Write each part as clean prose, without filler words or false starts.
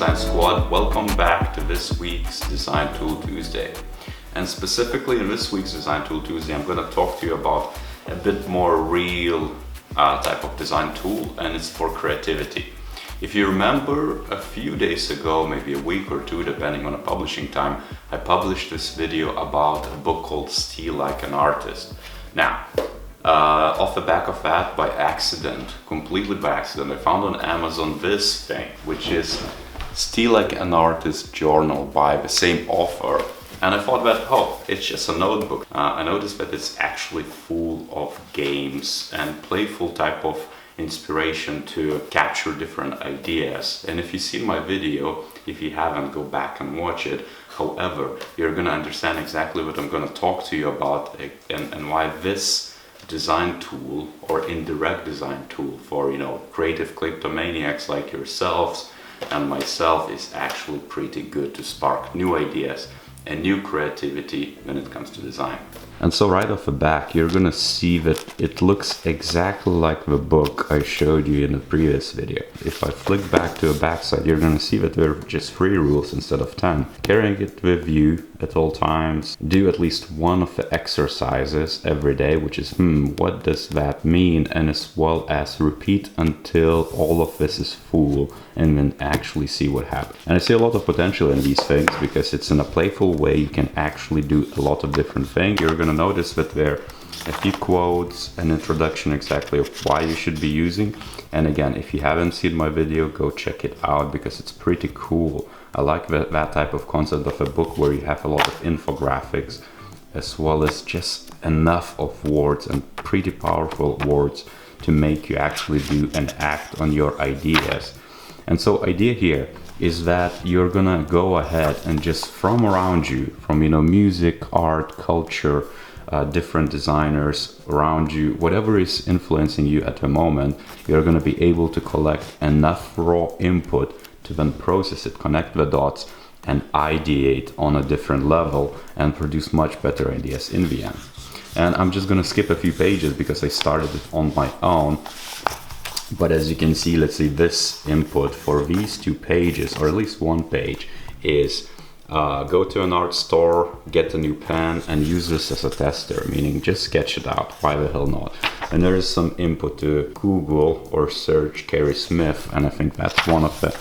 Design Squad, welcome back to this week's Design Tool Tuesday. And specifically in this week's Design Tool Tuesday, I'm going to talk to you about a bit more real type of design tool, and it's for creativity. If you remember, a few days ago, maybe a week or two, depending on the publishing time, I published this video about a book called Steal Like an Artist. Now, off the back of that, by accident, completely by accident, I found on Amazon this thing, which is Steal Like an Artist journal by the same author. And I thought that, oh, it's just a notebook. I noticed that it's actually full of games and playful type of inspiration to capture different ideas. And if you see my video, if you haven't, go back and watch it. However, you're gonna understand exactly what I'm gonna talk to you about and why this design tool or indirect design tool for, creative kleptomaniacs like yourselves and myself is actually pretty good to spark new ideas and new creativity when it comes to design. And so right off the bat, you're gonna see that it looks exactly like the book I showed you in the previous video. If I flick back to the backside, you're gonna see that there are just 3 rules instead of 10. Carrying it with you at all times. Do at least one of the exercises every day, which is, what does that mean? And as well as repeat until all of this is full and then actually see what happens. And I see a lot of potential in these things because it's in a playful way. You can actually do a lot of different things. You're gonna notice that there are a few quotes, an introduction exactly of why you should be using. And again, if you haven't seen my video, go check it out because it's pretty cool. I like that type of concept of a book where you have a lot of infographics as well as just enough of words and pretty powerful words to make you actually do and act on your ideas. And so idea here is that you're gonna go ahead and just from around you, from music, art, culture, different designers around you, whatever is influencing you at the moment, you're gonna be able to collect enough raw input to then process it, connect the dots, and ideate on a different level and produce much better ideas in the end. And I'm just gonna skip a few pages because I started it on my own. But as you can see, let's say this input for these 2 pages, or at least 1 page, is go to an art store, get a new pen, and use this as a tester, meaning just sketch it out. Why the hell not? And there is some input to Google or search Carrie Smith, and I think that's one of the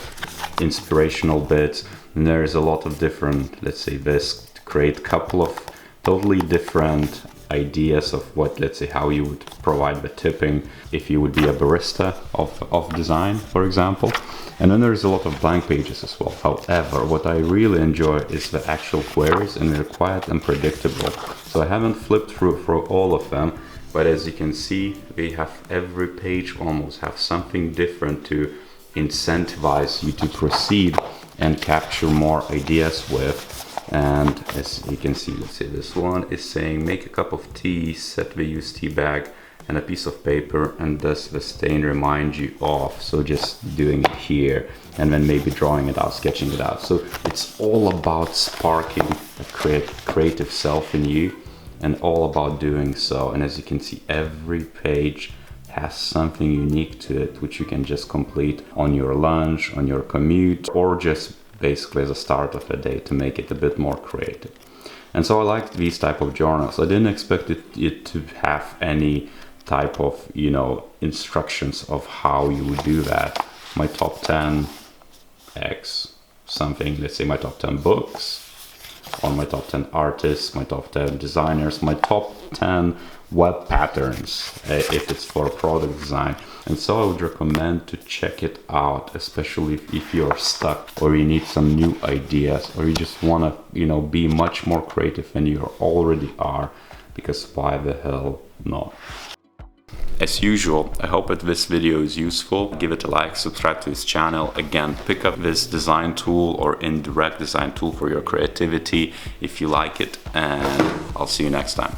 inspirational bits. And there is a lot of different, let's say this, to create a couple of totally different ideas of what, let's say, how you would provide the tipping if you would be a barista of design, for example. And then there's a lot of blank pages as well. However, what I really enjoy is the actual queries, and they're quiet and predictable. So I haven't flipped through all of them, but as you can see, we have every page almost have something different to incentivize you to proceed and capture more ideas with. And as you can see, let's say this one is saying make a cup of tea, set the used tea bag and a piece of paper, and does the stain remind you of? So just doing it here and then maybe drawing it out, sketching it out. So it's all about sparking a creative self in you and all about doing so. And as you can see, every page has something unique to it, which you can just complete on your lunch, on your commute, or just basically as a start of the day to make it a bit more creative. And so I liked these type of journals. I didn't expect it to have any type of instructions of how you would do that. My top 10 X something, let's say my top 10 books, or my top 10 artists, my top 10 designers, my top 10 web patterns if it's for product design. And so I would recommend to check it out, especially if you're stuck or you need some new ideas, or you just want to be much more creative than you already are, because why the hell not? As usual, I hope that this video is useful. Give it a like, subscribe to this channel. Again, pick up this design tool or indirect design tool for your creativity if you like it, and I'll see you next time.